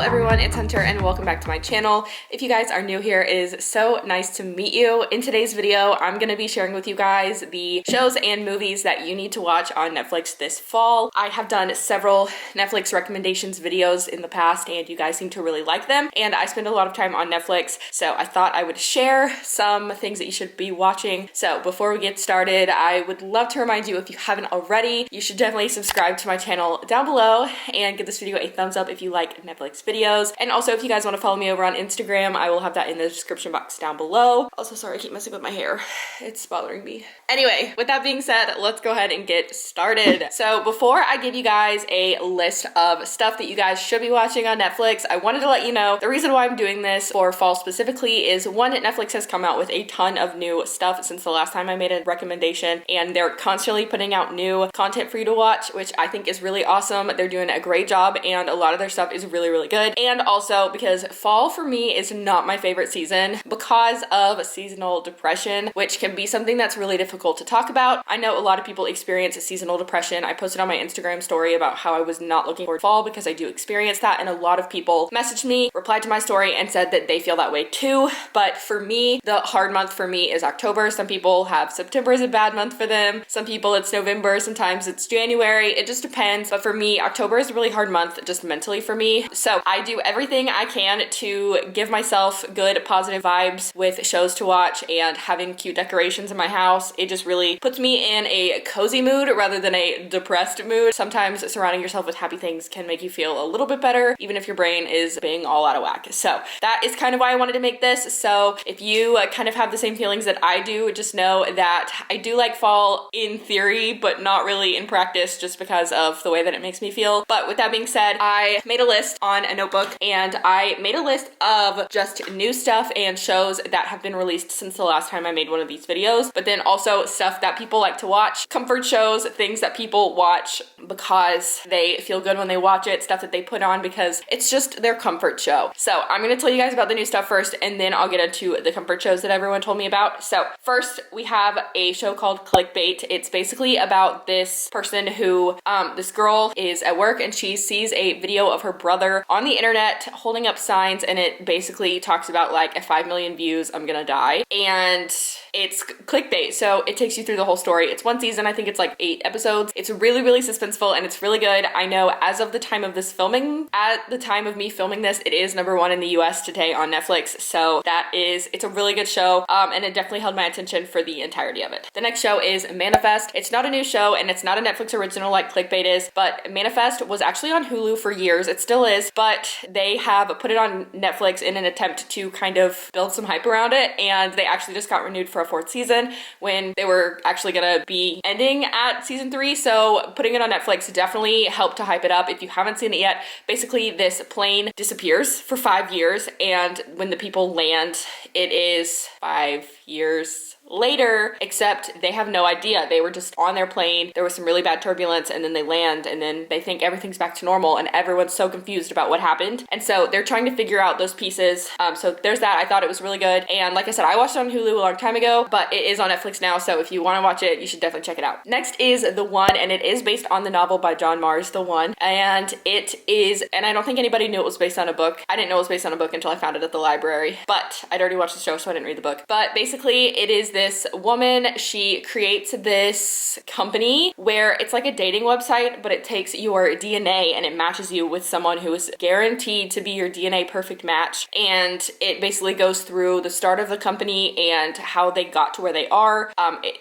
everyone, it's Hunter and welcome back to my channel. If you guys are new here, it is so nice to meet you. In today's video, I'm going to be sharing with you guys the shows and movies that you need to watch on Netflix this fall. I have done several Netflix recommendations videos in the past and you guys seem to really like them, and I spend a lot of time on Netflix, so I thought I would share some things that you should be watching. So before we get started, I would love to remind you, if you haven't already, you should definitely subscribe to my channel down below and give this video a thumbs up if you like Netflix videos. And also, if you guys want to follow me over on Instagram, I will have that in the description box down below. Also, sorry, I keep messing with my hair. It's bothering me. Anyway, with that being said, let's go ahead and get started. So before I give you guys a list of stuff that you guys should be watching on Netflix, I wanted to let you know the reason why I'm doing this for fall specifically is, one, Netflix has come out with a ton of new stuff since the last time I made a recommendation, and they're constantly putting out new content for you to watch, which I think is really awesome. They're doing a great job and a lot of their stuff is really good. And also because fall for me is not my favorite season because of seasonal depression, which can be something that's really difficult to talk about. I know a lot of people experience seasonal depression. I posted on my Instagram story about how I was not looking forward to fall because I do experience that, and a lot of people messaged me, replied to my story, and said that they feel that way too. But for me, the hard month for me is October. Some people have September as a bad month for them. Some people it's November. Sometimes it's January. It just depends. But for me, October is a really hard month just mentally for me. So I do everything I can to give myself good positive vibes with shows to watch and having cute decorations in my house. It just really puts me in a cozy mood rather than a depressed mood. Sometimes surrounding yourself with happy things can make you feel a little bit better, even if your brain is being all out of whack. So that is kind of why I wanted to make this. So if you kind of have the same feelings that I do, just know that I do like fall in theory, but not really in practice, just because of the way that it makes me feel. But with that being said, I made a list on a notebook, and I made a list of just new stuff and shows that have been released since the last time I made one of these videos, but then also stuff that people like to watch, comfort shows, things that people watch because they feel good when they watch it, stuff that they put on because it's just their comfort show. So I'm gonna tell you guys about the new stuff first, and then I'll get into the comfort shows that everyone told me about. So first, we have a show called Clickbait. It's basically about this person who, this girl is at work and she sees a video of her brother on the internet holding up signs, and it basically talks about like, at 5 million views, I'm gonna die. And it's clickbait, so it takes you through the whole story. It's one season, I think it's like 8 episodes. It's really suspenseful and it's really good. I know as of the time of this filming, at the time of me filming this, it is #1 in the US today on Netflix. So it's a really good show, and it definitely held my attention for the entirety of it. The next show is Manifest. It's not a new show and it's not a Netflix original like Clickbait is, but Manifest was actually on Hulu for years. It still is, but they have put it on Netflix in an attempt to kind of build some hype around it, and they actually just got renewed for a 4th season when they were actually gonna be ending at season 3. So putting it on Netflix definitely helped to hype it up. If you haven't seen it yet, basically this plane disappears for 5 years, and when the people land, it is 5 years later, except they have no idea. They were just on their plane, there was some really bad turbulence, and then they land, and then they think everything's back to normal, and everyone's so confused about what happened. And so they're trying to figure out those pieces. So there's that. I thought it was really good, and like I said, I watched it on Hulu a long time ago, but it is on Netflix now, so if you want to watch it, you should definitely check it out. Next is The One, and it is based on the novel by John Marrs, The One, and it is, and I don't think anybody knew it was based on a book. I didn't know it was based on a book until I found it at the library, but I'd already watched the show, so I didn't read the book. But basically, it is this woman, she creates this company where it's like a dating website, but it takes your DNA and it matches you with someone who is guaranteed to be your DNA perfect match. And it basically goes through the start of the company and how they got to where they are.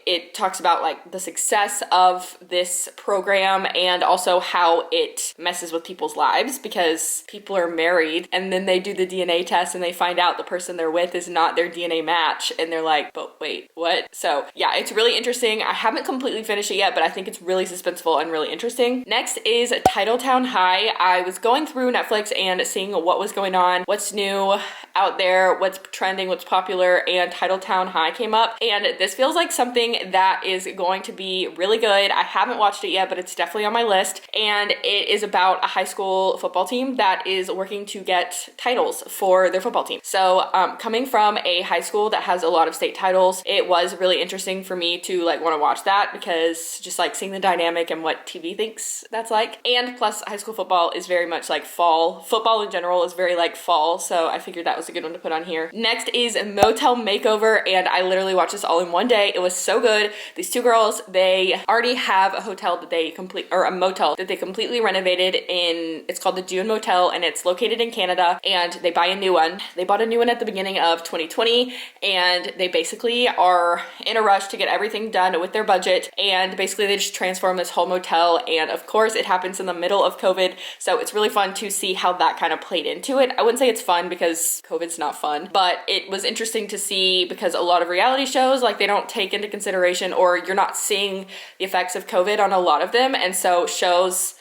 It talks about like the success of this program and also how it messes with people's lives because people are married and then they do the DNA test and they find out the person they're with is not their DNA match, and they're like, but wait, what? So yeah, it's really interesting. I haven't completely finished it yet, but I think it's really suspenseful and really interesting. Next is Titletown High. I was going through Netflix and seeing what was going on, what's new out there, what's trending, what's popular, and Titletown High came up. And this feels like something that is going to be really good. I haven't watched it yet, but it's definitely on my list. And it is about a high school football team that is working to get titles for their football team. So coming from a high school that has a lot of state titles, it was really interesting for me to like want to watch that, because just like seeing the dynamic and what TV thinks that's like. And plus high school football is very much like fall. Football in general is very like fall, so I figured that was a good one to put on here. Next is Motel Makeover, and I literally watched this all in one day. It was so good. These two girls, they already have a hotel that they a motel that they completely renovated in. It's called the June Motel, and it's located in Canada, and they buy a new one. They bought a new one at the beginning of 2020, and they basically are in a rush to get everything done with their budget, and basically they just transform this whole motel. And of course it happens in the middle of COVID, so it's really fun to see how that kind of played into it. I wouldn't say it's fun because COVID's not fun, but it was interesting to see, because a lot of reality shows, like, they don't take into consideration, or you're not seeing the effects of COVID on a lot of them. And so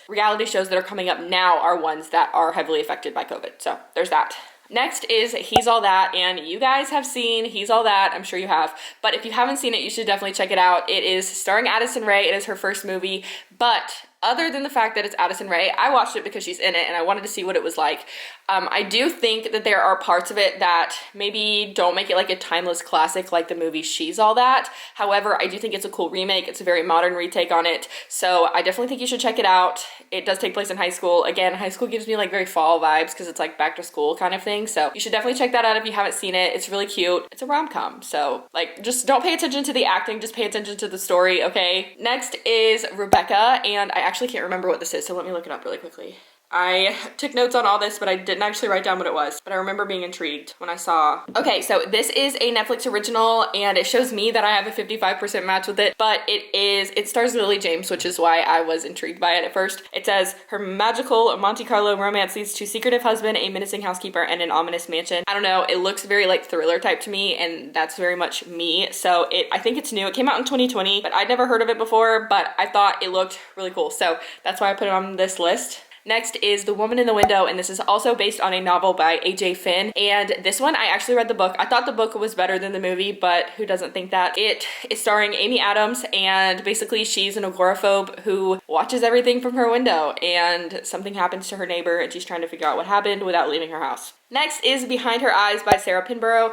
reality shows that are coming up now are ones that are heavily affected by COVID. So there's that. Next is He's All That, and you guys have seen He's All That, I'm sure you have, but if you haven't seen it, you should definitely check it out. It is starring Addison Rae. It is her first movie, but other than the fact that it's Addison Rae, I watched it because she's in it and I wanted to see what it was like. I do think that there are parts of it that maybe don't make it like a timeless classic like the movie She's All That. However, I do think it's a cool remake. It's a very modern retake on it. So I definitely think you should check it out. It does take place in high school. Again, high school gives me like very fall vibes because it's like back to school kind of thing. So you should definitely check that out if you haven't seen it. It's really cute. It's a rom-com. So like, just don't pay attention to the acting, just pay attention to the story, okay? Next is Rebecca, and I actually can't remember what this is, so let me look it up really quickly. I took notes on all this, but I didn't actually write down what it was, but I remember being intrigued when I saw. Okay, so this is a Netflix original, and it shows me that I have a 55% match with it, but it stars Lily James, which is why I was intrigued by it at first. It says, her magical Monte Carlo romance leads to secretive husband, a menacing housekeeper, and an ominous mansion. I don't know, it looks very like thriller type to me, and that's very much me. So I think it's new. It came out in 2020, but I'd never heard of it before, but I thought it looked really cool. So that's why I put it on this list. Next is The Woman in the Window, and this is also based on a novel by A.J. Finn. And this one, I actually read the book. I thought the book was better than the movie, but who doesn't think that? It is starring Amy Adams, and basically she's an agoraphobe who watches everything from her window, and something happens to her neighbor, and she's trying to figure out what happened without leaving her house. Next is Behind Her Eyes by Sarah Pinborough.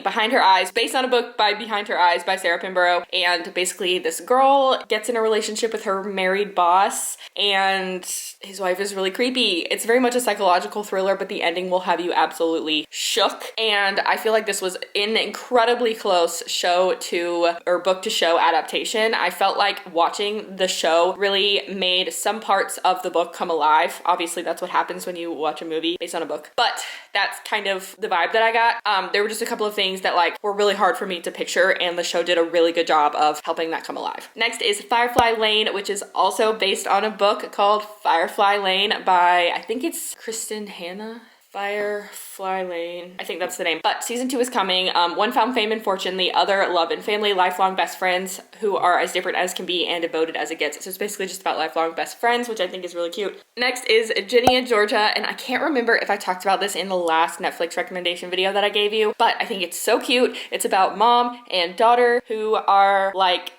Behind Her Eyes, based on a book by Behind Her Eyes by Sarah Pinborough. And basically this girl gets in a relationship with her married boss, and his wife is really creepy. It's very much a psychological thriller, but the ending will have you absolutely shook. And I feel like this was an incredibly close book to show adaptation. I felt like watching the show really made some parts of the book come alive. Obviously that's what happens when you watch a movie based on a book, but that's kind of the vibe that I got. There were just a couple of things that like were really hard for me to picture, and the show did a really good job of helping that come alive. Next is Firefly Lane, which is also based on a book called Firefly Lane by, I think it's Kristen Hanna. Firefly Lane, I think that's the name. But season 2 is coming. One found fame and fortune, the other love and family, lifelong best friends who are as different as can be and devoted as it gets. So it's basically just about lifelong best friends, which I think is really cute. Next is Ginny and Georgia, and I can't remember if I talked about this in the last Netflix recommendation video that I gave you, but I think it's so cute. It's about mom and daughter who are like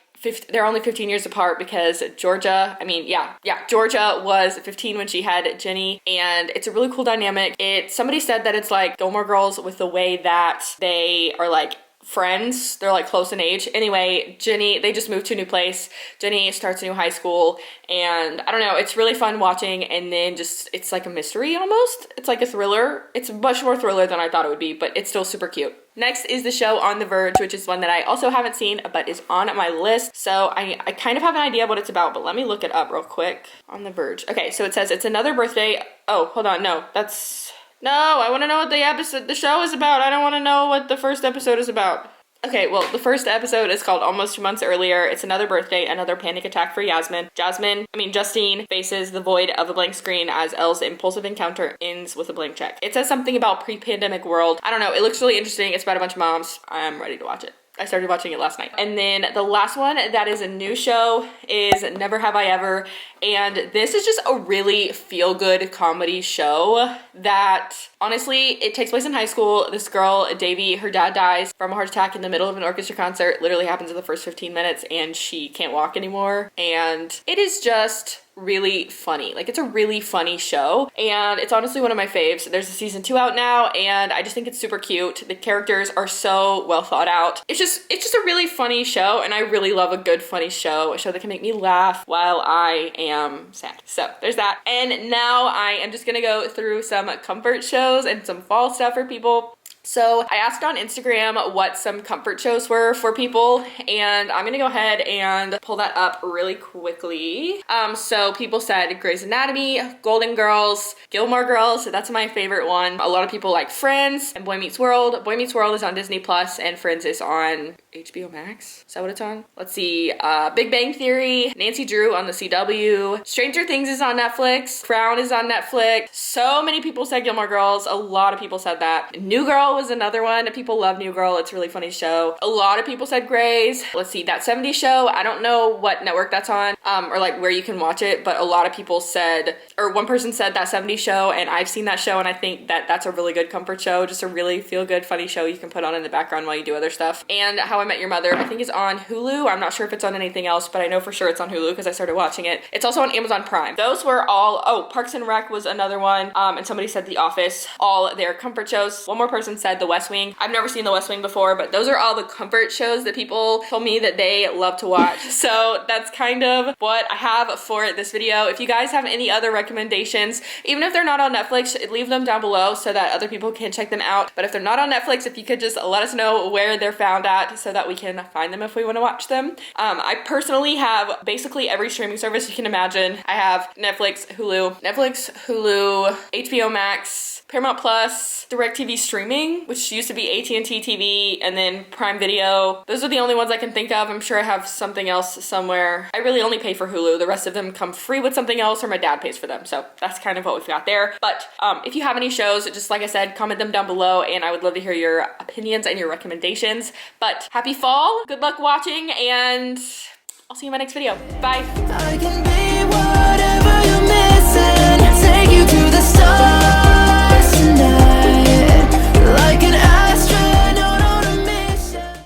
they're only 15 years apart because Georgia was 15 when she had Jenny, and it's a really cool dynamic. Somebody said that it's like Gilmore Girls with the way that they are like friends. They're like close in age. Anyway, Jenny, they just moved to a new place. Jenny starts a new high school, and I don't know, it's really fun watching, and then it's like a mystery almost. It's like a thriller. It's much more thriller than I thought it would be, but it's still super cute. Next is the show On the Verge, which is one that I also haven't seen, but is on my list. So I kind of have an idea of what it's about, but let me look it up real quick. On the Verge. Okay, so it says it's another birthday. Oh, hold on. No, I want to know what the show is about. I don't want to know what the first episode is about. Okay, well, the first episode is called Almost 2 Months Earlier. It's another birthday, another panic attack for Justine faces the void of a blank screen as Elle's impulsive encounter ends with a blank check. It says something about pre-pandemic world. I don't know, it looks really interesting. It's about a bunch of moms. I'm ready to watch it. I started watching it last night. And then the last one that is a new show is Never Have I Ever. And this is just a really feel-good comedy show that honestly, it takes place in high school. This girl, Davy, her dad dies from a heart attack in the middle of an orchestra concert. Literally happens in the first 15 minutes and she can't walk anymore. And it is just really funny. Like, it's a really funny show and it's honestly one of my faves. There's a season 2 out now and I just think it's super cute. The characters are so well thought out. It's just a really funny show and I really love a good funny show, a show that can make me laugh while I am sad. So there's that. And now I am just gonna go through some comfort shows and some fall stuff for people. So I asked on Instagram what some comfort shows were for people, and I'm gonna go ahead and pull that up really quickly. So people said Grey's Anatomy, Golden Girls, Gilmore Girls, that's my favorite one. A lot of people like Friends and Boy Meets World. Boy Meets World is on Disney Plus and Friends is on HBO Max. Is that what it's on? Let's see, Big Bang Theory, Nancy Drew on the CW, Stranger Things is on Netflix, Crown is on Netflix. So many people said Gilmore Girls. A lot of people said that. New Girl was another one. People love New Girl. It's a really funny show. A lot of people said Grey's. Let's see, That 70s Show. I don't know what network that's on or like where you can watch it, but a lot of people said, or one person said That 70s Show, and I've seen that show and I think that that's a really good comfort show. Just a really feel good, funny show you can put on in the background while you do other stuff. And How I Met Your Mother, I think is on Hulu. I'm not sure if it's on anything else, but I know for sure it's on Hulu because I started watching it. It's also on Amazon Prime. Those were all, oh, Parks and Rec was another one. And somebody said The Office, all their comfort shows. One more person said The West Wing. I've never seen The West Wing before, but those are all the comfort shows that people told me that they love to watch. So that's kind of what I have for this video. If you guys have any other recommendations, even if they're not on Netflix, leave them down below so that other people can check them out. But if they're not on Netflix, if you could just let us know where they're found at so that we can find them if we want to watch them. I personally have basically every streaming service you can imagine. I have Netflix, Hulu, HBO Max, Paramount Plus, DirecTV streaming, which used to be AT&T TV, and then Prime Video. Those are the only ones I can think of. I'm sure I have something else somewhere. I really only pay for Hulu. The rest of them come free with something else or my dad pays for them. So that's kind of what we've got there. But if you have any shows, just like I said, comment them down below and I would love to hear your opinions and your recommendations. But happy fall, good luck watching, and I'll see you in my next video. Bye.